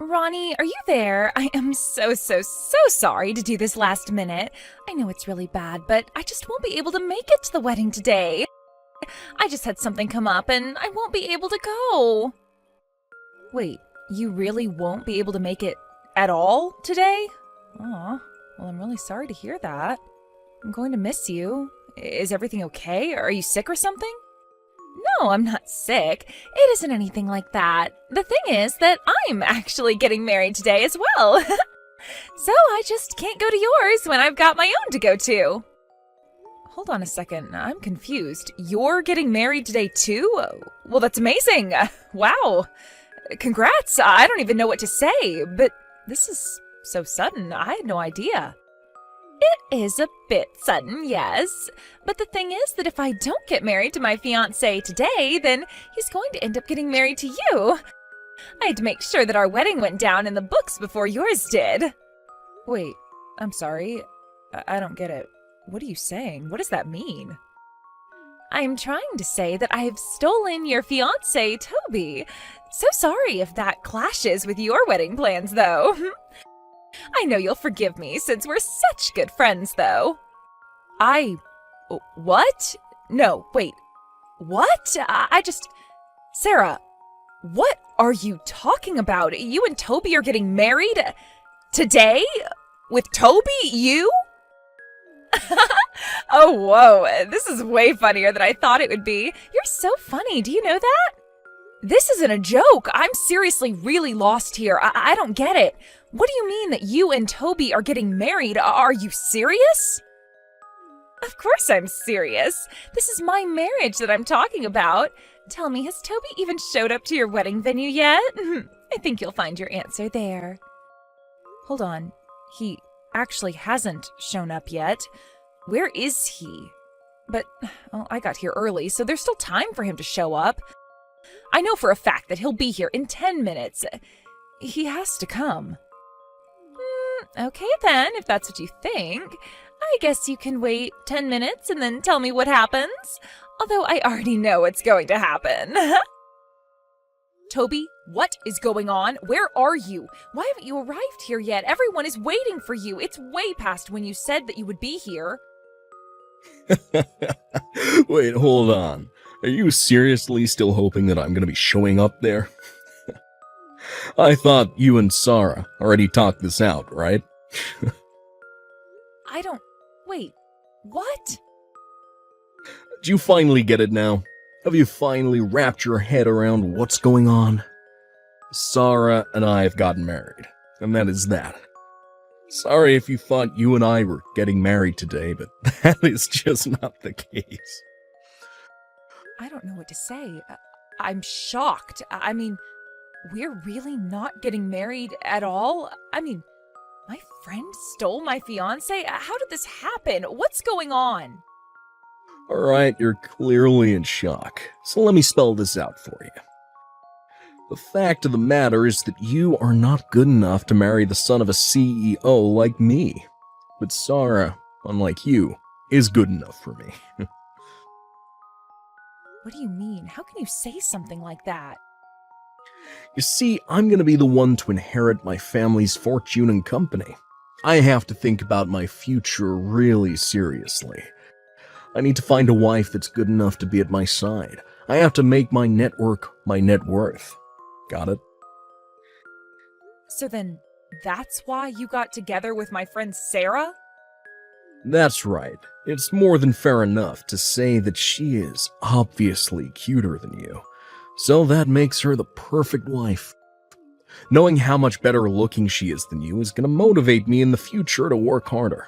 Ronnie, are you there? I am so sorry to do this last minute. I know it's really bad, but I just won't be able to make it to the wedding today. I just had something come up and I won't be able to go. Wait, you really won't be able to make it at all today? Aw, well, I'm really sorry to hear that. I'm going to miss you. Is everything okay? Are you sick or something? No, I'm not sick. It isn't anything like that. The thing is that I'm actually getting married today as well. So I just can't go to yours when I've got my own to go to. Hold on a second, I'm confused. You're getting married today too? Well, that's amazing. Wow. Congrats. I don't even know what to say, but this is so sudden. I had no idea. It is a bit sudden, yes. But the thing is that if I don't get married to my fiancé today, then he's going to end up getting married to you. I had to make sure that our wedding went down in the books before yours did. Wait, I'm sorry. I don't get it. What are you saying? What does that mean? I'm trying to say that I've stolen your fiancé, Toby. So sorry if that clashes with your wedding plans, though. I know you'll forgive me since we're such good friends, though. What? No, wait. What? Sarah, what are you talking about? You and Toby are getting married? Today? With Toby? You? Oh, whoa. This is way funnier than I thought it would be. You're so funny. Do you know that? This isn't a joke. I'm seriously really lost here. I don't get it. What do you mean that you and Toby are getting married? Are you serious? Of course I'm serious. This is my marriage that I'm talking about. Tell me, has Toby even showed up to your wedding venue yet? I think you'll find your answer there. Hold on. He actually hasn't shown up yet. Where is he? But, I got here early, so there's still time for him to show up. I know for a fact that he'll be here in 10 minutes. He has to come. Okay then, if that's what you think. I guess you can wait 10 minutes and then tell me what happens. Although I already know what's going to happen. Toby, what is going on? Where are you? Why haven't you arrived here yet? Everyone is waiting for you. It's way past when you said that you would be here. Wait, hold on. Are you seriously still hoping that I'm gonna be showing up there? I thought you and Sarah already talked this out, right? Wait, what? Do you finally get it now? Have you finally wrapped your head around what's going on? Sarah and I have gotten married, and that is that. Sorry if you thought you and I were getting married today, but that is just not the case. I don't know what to say. I'm shocked. I mean, we're really not getting married at all? I mean, my friend stole my fiancé? How did this happen? What's going on? Alright, you're clearly in shock, so let me spell this out for you. The fact of the matter is that you are not good enough to marry the son of a CEO like me. But Sarah, unlike you, is good enough for me. What do you mean? How can you say something like that? You see, I'm gonna be the one to inherit my family's fortune and company. I have to think about my future really seriously. I need to find a wife that's good enough to be at my side. I have to make my network my net worth. Got it? So then, that's why you got together with my friend Sarah? That's right. It's more than fair enough to say that she is obviously cuter than you. So that makes her the perfect wife. Knowing how much better looking she is than you is going to motivate me in the future to work harder.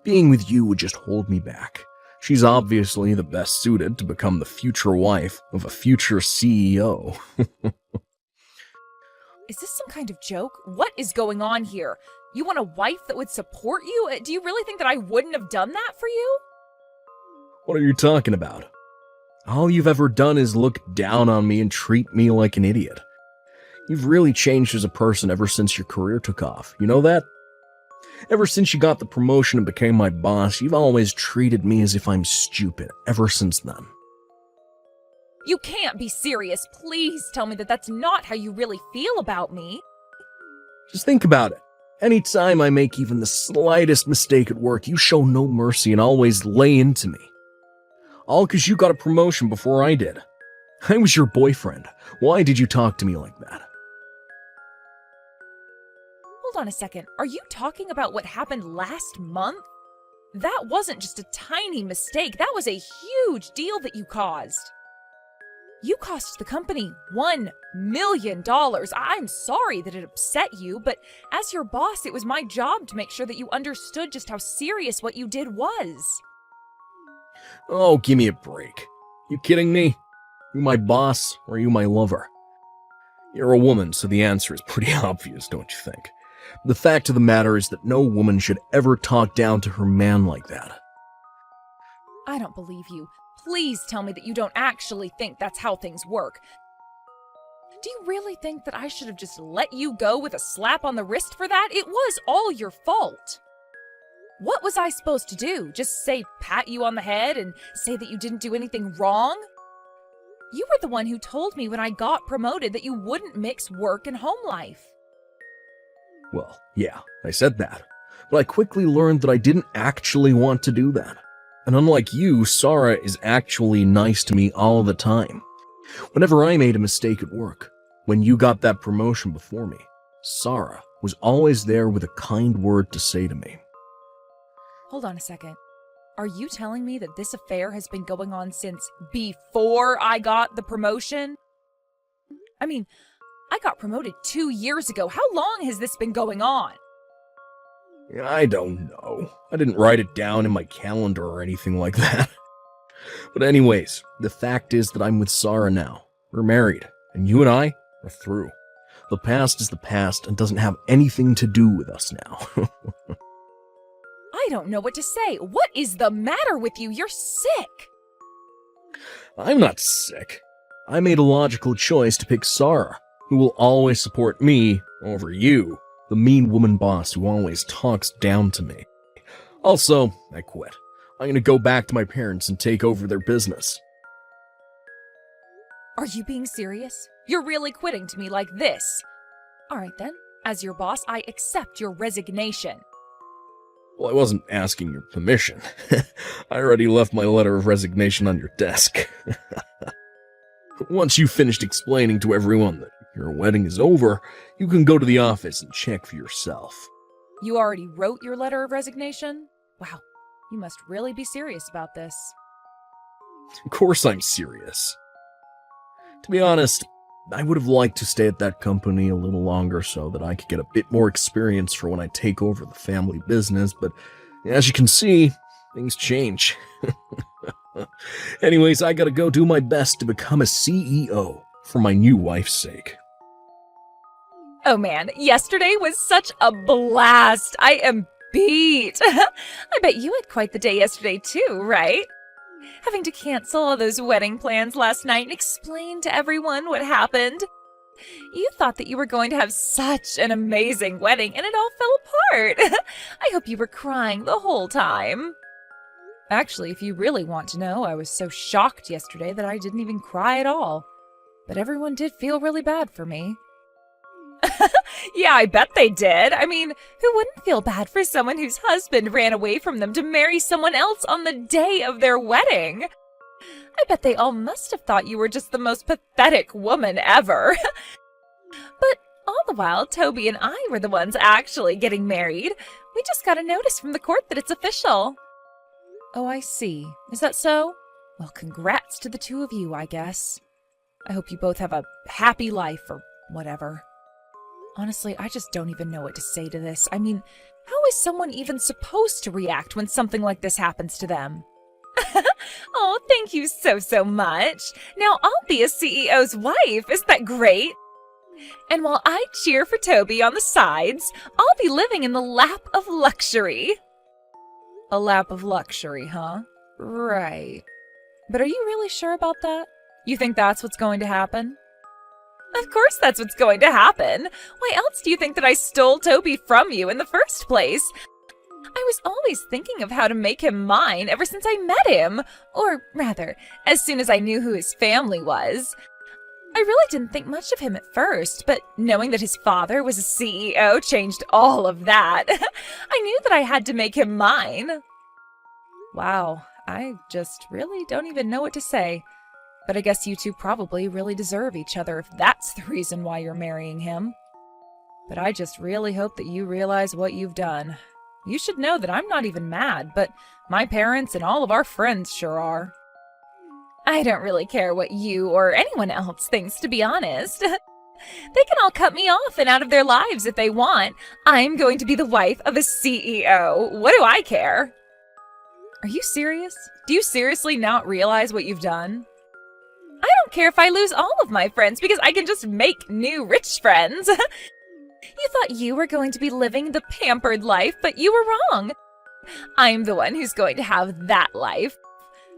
Being with you would just hold me back. She's obviously the best suited to become the future wife of a future CEO. Is this some kind of joke? What is going on here? You want a wife that would support you? Do you really think that I wouldn't have done that for you? What are you talking about? All you've ever done is look down on me and treat me like an idiot. You've really changed as a person ever since your career took off. You know that? Ever since you got the promotion and became my boss, you've always treated me as if I'm stupid, ever since then. You can't be serious. Please tell me that that's not how you really feel about me. Just think about it. Anytime I make even the slightest mistake at work, you show no mercy and always lay into me. All because you got a promotion before I did. I was your boyfriend. Why did you talk to me like that? Hold on a second. Are you talking about what happened last month? That wasn't just a tiny mistake. That was a huge deal that you caused. You cost the company $1 million. I'm sorry that it upset you, but as your boss, it was my job to make sure that you understood just how serious what you did was. Oh, give me a break. You kidding me? You my boss, or you my lover? You're a woman, so the answer is pretty obvious, don't you think? The fact of the matter is that no woman should ever talk down to her man like that. I don't believe you. Please tell me that you don't actually think that's how things work. Do you really think that I should have just let you go with a slap on the wrist for that? It was all your fault. What was I supposed to do? Just say pat you on the head and say that you didn't do anything wrong? You were the one who told me when I got promoted that you wouldn't mix work and home life. Well, yeah, I said that. But I quickly learned that I didn't actually want to do that. And unlike you, Sarah is actually nice to me all the time. Whenever I made a mistake at work, when you got that promotion before me, Sarah was always there with a kind word to say to me. Hold on a second. Are you telling me that this affair has been going on since before I got the promotion? I mean, I got promoted 2 years ago. How long has this been going on? I don't know. I didn't write it down in my calendar or anything like that. But anyways, the fact is that I'm with Sarah now. We're married, and you and I are through. The past is the past and doesn't have anything to do with us now. I don't know what to say. What is the matter with you? You're sick. I'm not sick. I made a logical choice to pick Sarah, who will always support me over you, the mean woman boss who always talks down to me. Also, I quit. I'm gonna go back to my parents and take over their business. Are you being serious? You're really quitting to me like this? All right then. As your boss, I accept your resignation. Well, I wasn't asking your permission. I already left my letter of resignation on your desk. Once you've finished explaining to everyone that your wedding is over, you can go to the office and check for yourself. You already wrote your letter of resignation? Wow, you must really be serious about this. Of course I'm serious. To be honest, I would have liked to stay at that company a little longer so that I could get a bit more experience for when I take over the family business, but as you can see, things change. Anyways, I gotta go do my best to become a CEO for my new wife's sake. Oh man, yesterday was such a blast. I am beat. I bet you had quite the day yesterday too, right? Having to cancel all those wedding plans last night and explain to everyone what happened. You thought that you were going to have such an amazing wedding and it all fell apart. I hope you were crying the whole time. Actually, if you really want to know, I was so shocked yesterday that I didn't even cry at all. But everyone did feel really bad for me. Yeah, I bet they did. I mean, who wouldn't feel bad for someone whose husband ran away from them to marry someone else on the day of their wedding? I bet they all must have thought you were just the most pathetic woman ever. But all the while, Toby and I were the ones actually getting married. We just got a notice from the court that it's official. Oh, I see. Is that so? Well, congrats to the two of you, I guess. I hope you both have a happy life or whatever. Honestly, I just don't even know what to say to this. I mean, how is someone even supposed to react when something like this happens to them? Oh, thank you so much. Now I'll be a CEO's wife. Isn't that great? And while I cheer for Toby on the sides, I'll be living in the lap of luxury. A lap of luxury, huh? Right. But are you really sure about that? You think that's what's going to happen? Of course that's what's going to happen. Why else do you think that I stole Toby from you in the first place? I was always thinking of how to make him mine ever since I met him. Or rather, as soon as I knew who his family was. I really didn't think much of him at first, but knowing that his father was a CEO changed all of that. I knew that I had to make him mine. Wow, I just really don't even know what to say. But I guess you two probably really deserve each other if that's the reason why you're marrying him. But I just really hope that you realize what you've done. You should know that I'm not even mad, but my parents and all of our friends sure are. I don't really care what you or anyone else thinks, to be honest. They can all cut me off and out of their lives if they want. I'm going to be the wife of a CEO. What do I care? Are you serious? Do you seriously not realize what you've done? I don't care if I lose all of my friends because I can just make new rich friends. You thought you were going to be living the pampered life, but you were wrong. I'm the one who's going to have that life.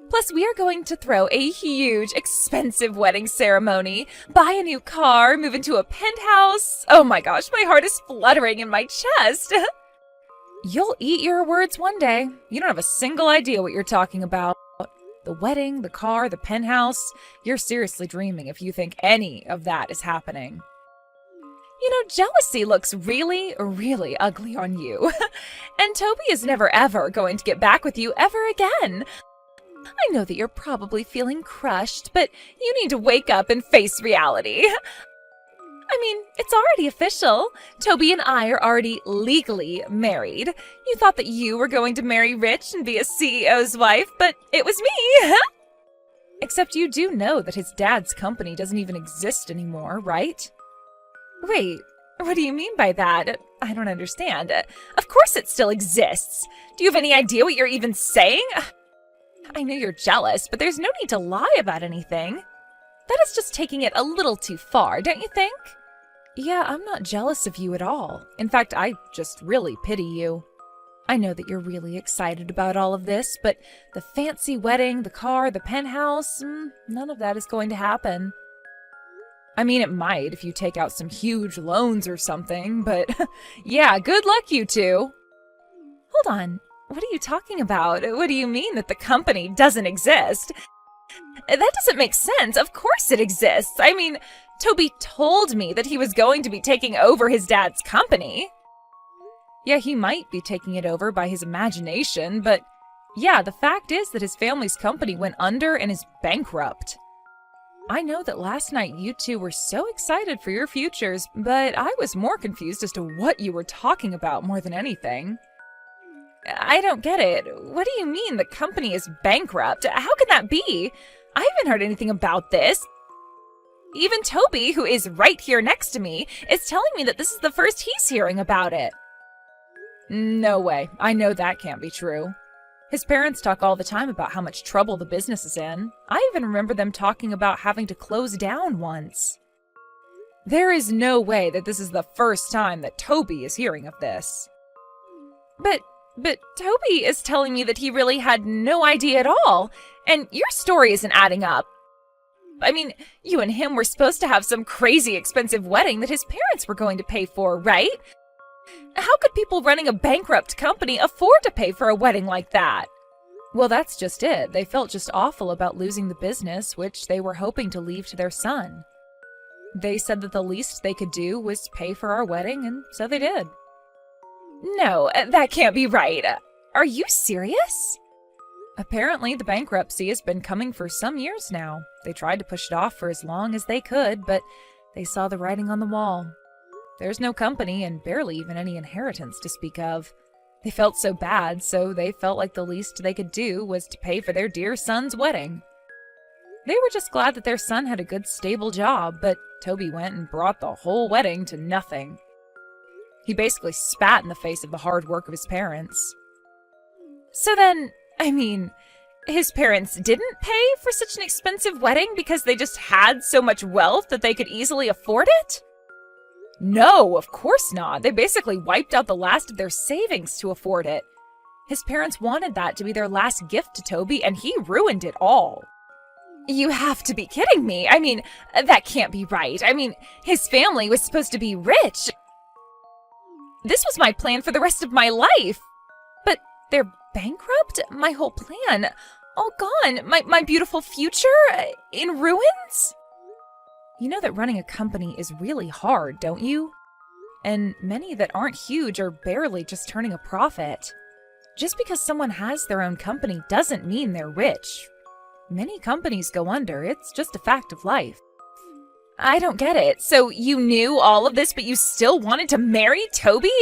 Plus, we are going to throw a huge, expensive wedding ceremony, buy a new car, move into a penthouse. Oh my gosh, my heart is fluttering in my chest. You'll eat your words one day. You don't have a single idea what you're talking about. The wedding, the car, the penthouse. You're seriously dreaming if you think any of that is happening. You know, jealousy looks really, really ugly on you. And Toby is never ever going to get back with you ever again. I know that you're probably feeling crushed, but you need to wake up and face reality. I mean, it's already official. Toby and I are already legally married. You thought that you were going to marry rich and be a CEO's wife, but it was me. Except you do know that his dad's company doesn't even exist anymore, right? Wait, what do you mean by that? I don't understand. Of course it still exists. Do you have any idea what you're even saying? I know you're jealous, but there's no need to lie about anything. That is just taking it a little too far, don't you think? Yeah, I'm not jealous of you at all. In fact, I just really pity you. I know that you're really excited about all of this, but the fancy wedding, the car, the penthouse, none of that is going to happen. I mean, it might if you take out some huge loans or something, but yeah, good luck, you two. Hold on. What are you talking about? What do you mean that the company doesn't exist? That doesn't make sense. Of course it exists. I mean, Toby told me that he was going to be taking over his dad's company. Yeah, he might be taking it over by his imagination, but yeah, the fact is that his family's company went under and is bankrupt. I know that last night you two were so excited for your futures, but I was more confused as to what you were talking about more than anything. I don't get it. What do you mean the company is bankrupt? How can that be? I haven't heard anything about this. Even Toby, who is right here next to me, is telling me that this is the first he's hearing about it. No way. I know that can't be true. His parents talk all the time about how much trouble the business is in. I even remember them talking about having to close down once. There is no way that this is the first time that Toby is hearing of this. But Toby is telling me that he really had no idea at all, and your story isn't adding up. I mean, you and him were supposed to have some crazy expensive wedding that his parents were going to pay for, right? How could people running a bankrupt company afford to pay for a wedding like that? Well, that's just it. They felt just awful about losing the business, which they were hoping to leave to their son. They said that the least they could do was pay for our wedding, and so they did. No, that can't be right. Are you serious? Apparently, the bankruptcy has been coming for some years now. They tried to push it off for as long as they could, but they saw the writing on the wall. There's no company and barely even any inheritance to speak of. They felt so bad, so they felt like the least they could do was to pay for their dear son's wedding. They were just glad that their son had a good, stable job, but Toby went and brought the whole wedding to nothing. He basically spat in the face of the hard work of his parents. So then, I mean, his parents didn't pay for such an expensive wedding because they just had so much wealth that they could easily afford it? No, of course not. They basically wiped out the last of their savings to afford it. His parents wanted that to be their last gift to Toby, and he ruined it all. You have to be kidding me. I mean, that can't be right. I mean, his family was supposed to be rich. This was my plan for the rest of my life. But they're bankrupt? My whole plan. All gone. My beautiful future in ruins? You know that running a company is really hard, don't you? And many that aren't huge are barely just turning a profit. Just because someone has their own company doesn't mean they're rich. Many companies go under, it's just a fact of life. I don't get it. So you knew all of this, but you still wanted to marry Toby?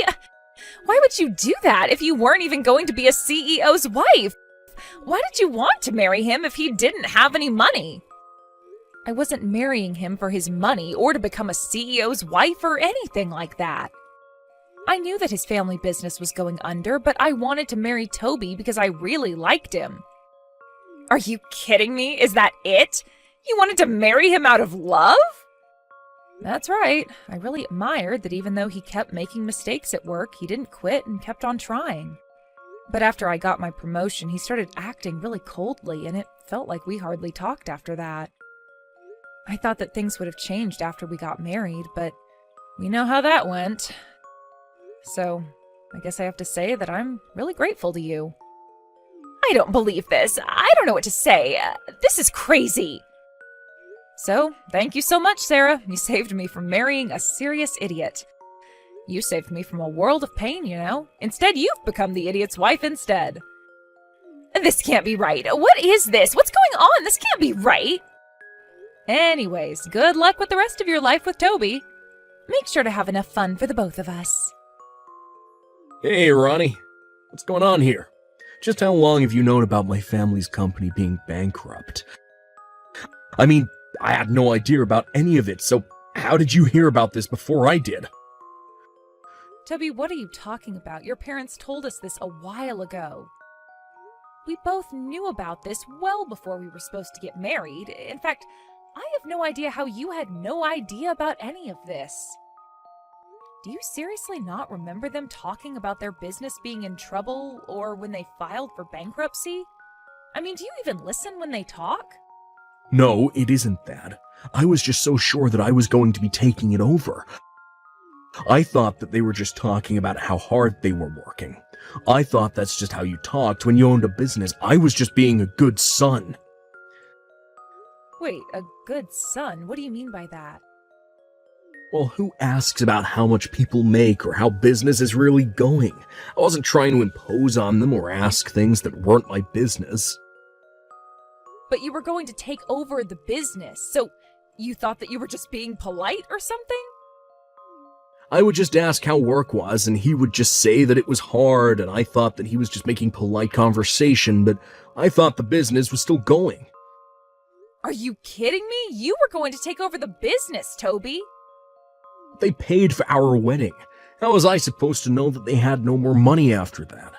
Why would you do that if you weren't even going to be a CEO's wife? Why did you want to marry him if he didn't have any money? I wasn't marrying him for his money or to become a CEO's wife or anything like that. I knew that his family business was going under, but I wanted to marry Toby because I really liked him. Are you kidding me? Is that it? You wanted to marry him out of love? That's right. I really admired that even though he kept making mistakes at work, he didn't quit and kept on trying. But after I got my promotion, he started acting really coldly, and it felt like we hardly talked after that. I thought that things would have changed after we got married, but we know how that went. So, I guess I have to say that I'm really grateful to you. I don't believe this. I don't know what to say. This is crazy. So, thank you so much, Sarah. You saved me from marrying a serious idiot. You saved me from a world of pain, you know. Instead, you've become the idiot's wife instead. This can't be right. What is this? What's going on? This can't be right. Anyways, good luck with the rest of your life with Toby. Make sure to have enough fun for the both of us. Hey, Ronnie. What's going on here? Just how long have you known about my family's company being bankrupt? I mean, I had no idea about any of it, so how did you hear about this before I did? Toby, what are you talking about? Your parents told us this a while ago. We both knew about this well before we were supposed to get married. In fact, I have no idea how you had no idea about any of this. Do you seriously not remember them talking about their business being in trouble or when they filed for bankruptcy? I mean, do you even listen when they talk? No, it isn't that. I was just so sure that I was going to be taking it over. I thought that they were just talking about how hard they were working. I thought that's just how you talked when you owned a business. I was just being a good son. Wait, a good son? What do you mean by that? Well, who asks about how much people make or how business is really going? I wasn't trying to impose on them or ask things that weren't my business. But you were going to take over the business, so you thought that you were just being polite or something? I would just ask how work was, and he would just say that it was hard, and I thought that he was just making polite conversation, but I thought the business was still going. Are you kidding me? You were going to take over the business, Toby. They paid for our wedding. How was I supposed to know that they had no more money after that?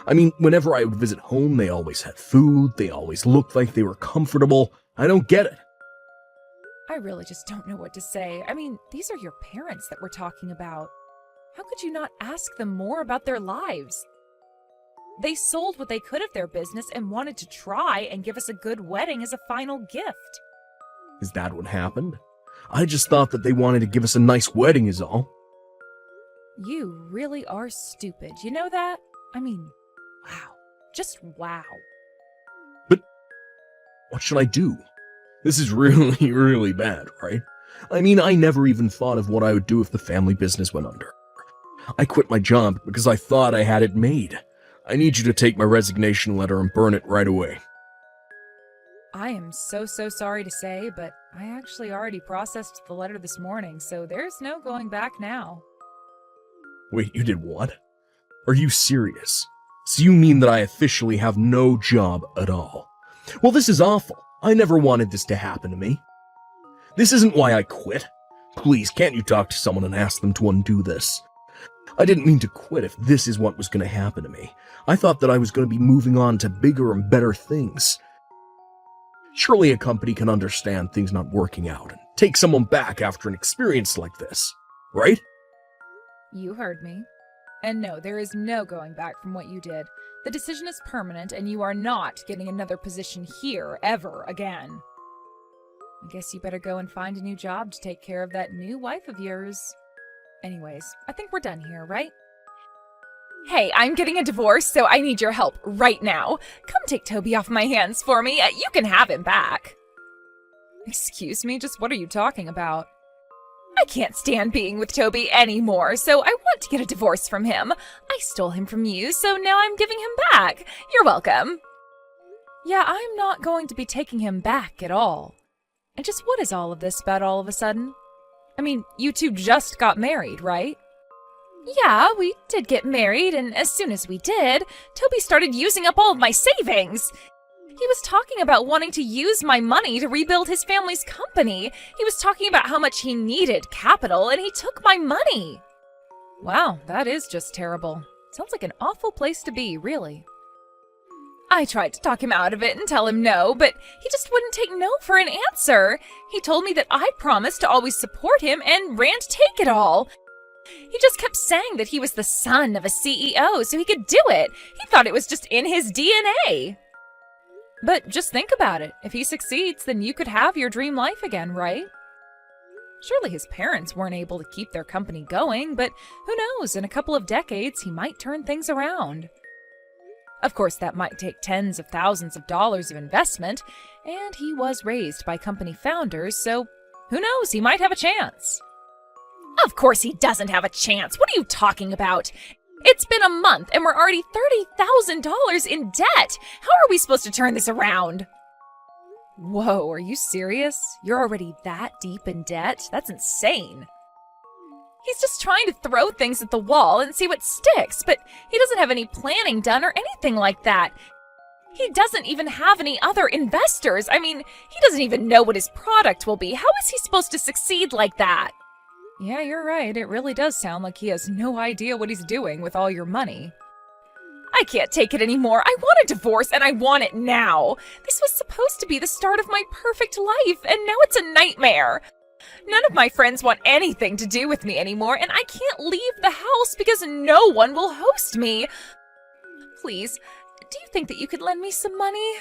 I mean, whenever I would visit home, they always had food, they always looked like they were comfortable. I don't get it. I really just don't know what to say. I mean, these are your parents that we're talking about. How could you not ask them more about their lives? They sold what they could of their business and wanted to try and give us a good wedding as a final gift. Is that what happened? I just thought that they wanted to give us a nice wedding is all. You really are stupid. You know that? I mean, wow. Just wow. But what should I do? This is really, really bad, right? I mean, I never even thought of what I would do if the family business went under. I quit my job because I thought I had it made. I need you to take my resignation letter and burn it right away. I am so sorry to say, but I actually already processed the letter this morning, so there's no going back now. Wait, you did what? Are you serious? So you mean that I officially have no job at all? Well, this is awful. I never wanted this to happen to me. This isn't why I quit. Please, can't you talk to someone and ask them to undo this? I didn't mean to quit if this is what was going to happen to me. I thought that I was going to be moving on to bigger and better things. Surely a company can understand things not working out and take someone back after an experience like this, right? You heard me. And no, there is no going back from what you did. The decision is permanent, and you are not getting another position here ever again. I guess you better go and find a new job to take care of that new wife of yours. Anyways, I think we're done here, right? Hey, I'm getting a divorce, so I need your help right now. Come take Toby off my hands for me. You can have him back. Excuse me, just what are you talking about? I can't stand being with Toby anymore, so I want to get a divorce from him. I stole him from you, so now I'm giving him back. You're welcome. Yeah, I'm not going to be taking him back at all. And just what is all of this about all of a sudden? I mean, you two just got married, right? Yeah, we did get married, and as soon as we did, Toby started using up all of my savings. He was talking about wanting to use my money to rebuild his family's company. He was talking about how much he needed capital, and he took my money. Wow, that is just terrible. Sounds like an awful place to be, really. I tried to talk him out of it and tell him no, but he just wouldn't take no for an answer. He told me that I promised to always support him and ran to take it all. He just kept saying that he was the son of a CEO, so he could do it. He thought it was just in his DNA. But just think about it. If he succeeds, then you could have your dream life again, right? Surely his parents weren't able to keep their company going, but who knows, in a couple of decades, he might turn things around. Of course, that might take tens of thousands of dollars of investment, and he was raised by company founders, so who knows, he might have a chance. Of course he doesn't have a chance. What are you talking about? It's been a month and we're already $30,000 in debt. How are we supposed to turn this around? Whoa, are you serious? You're already that deep in debt? That's insane. He's just trying to throw things at the wall and see what sticks, but he doesn't have any planning done or anything like that. He doesn't even have any other investors. I mean, he doesn't even know what his product will be. How is he supposed to succeed like that? Yeah, you're right. It really does sound like he has no idea what he's doing with all your money. I can't take it anymore. I want a divorce and I want it now. This was supposed to be the start of my perfect life, and now it's a nightmare. None of my friends want anything to do with me anymore, and I can't leave the house because no one will host me. Please, do you think that you could lend me some money?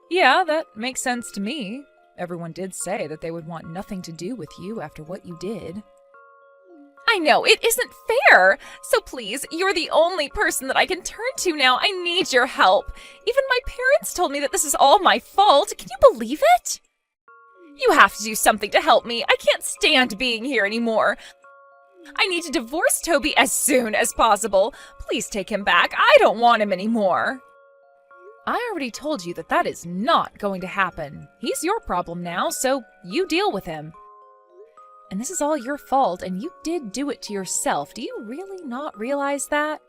Yeah, that makes sense to me. Everyone did say that they would want nothing to do with you after what you did. I know, it isn't fair. So please, you're the only person that I can turn to now. I need your help. Even my parents told me that this is all my fault. Can you believe it? You have to do something to help me. I can't stand being here anymore. I need to divorce Toby as soon as possible. Please take him back. I don't want him anymore. I already told you that that is not going to happen. He's your problem now, so you deal with him. And this is all your fault, and you did do it to yourself. Do you really not realize that?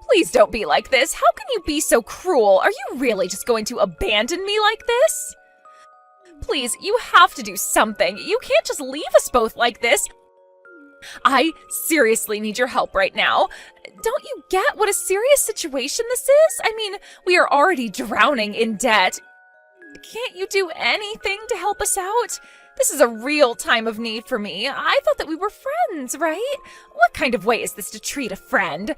Please don't be like this. How can you be so cruel? Are you really just going to abandon me like this? Please, you have to do something. You can't just leave us both like this. I seriously need your help right now. Don't you get what a serious situation this is? I mean, we are already drowning in debt. Can't you do anything to help us out? This is a real time of need for me. I thought that we were friends, right? What kind of way is this to treat a friend?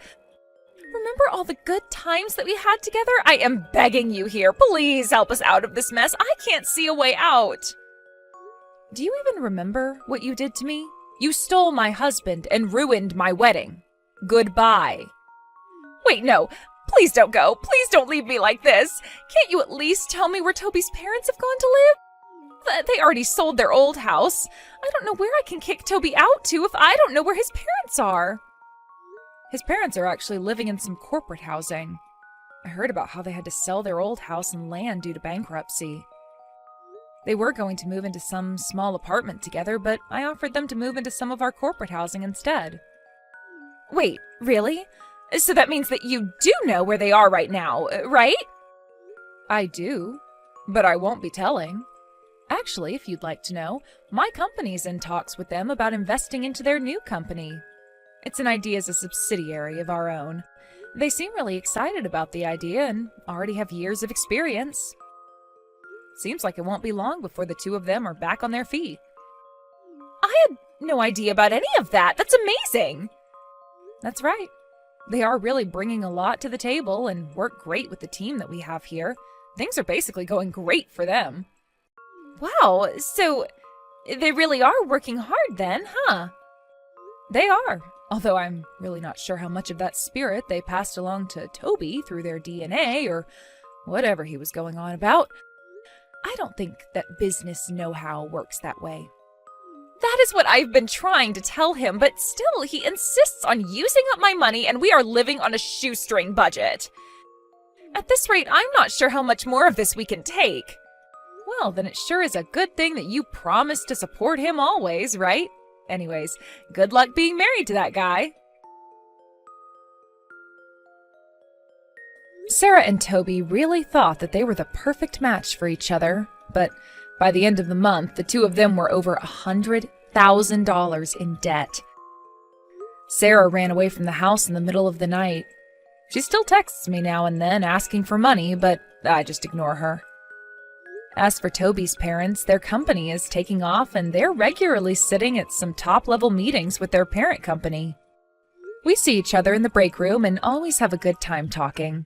Remember all the good times that we had together? I am begging you here. Please help us out of this mess. I can't see a way out. Do you even remember what you did to me? You stole my husband and ruined my wedding. Goodbye. Wait, no. Please don't go. Please don't leave me like this. Can't you at least tell me where Toby's parents have gone to live? They already sold their old house. I don't know where I can kick Toby out to if I don't know where his parents are. His parents are actually living in some corporate housing. I heard about how they had to sell their old house and land due to bankruptcy. They were going to move into some small apartment together, but I offered them to move into some of our corporate housing instead. Wait, really? So that means that you do know where they are right now, right? I do, but I won't be telling. Actually, if you'd like to know, my company's in talks with them about investing into their new company. It's an idea as a subsidiary of our own. They seem really excited about the idea and already have years of experience. Seems like it won't be long before the two of them are back on their feet. I had no idea about any of that. That's amazing. That's right. They are really bringing a lot to the table and work great with the team that we have here. Things are basically going great for them. Wow, so they really are working hard then, huh? They are, although I'm really not sure how much of that spirit they passed along to Toby through their DNA or whatever he was going on about. I don't think that business know-how works that way. That is what I've been trying to tell him, but still he insists on using up my money and we are living on a shoestring budget. At this rate, I'm not sure how much more of this we can take. Well, then it sure is a good thing that you promised to support him always, right? Anyways, good luck being married to that guy. Sarah and Toby really thought that they were the perfect match for each other, but by the end of the month, the two of them were over $100,000 in debt. Sarah ran away from the house in the middle of the night. She still texts me now and then asking for money, but I just ignore her. As for Toby's parents, their company is taking off and they're regularly sitting at some top-level meetings with their parent company. We see each other in the break room and always have a good time talking.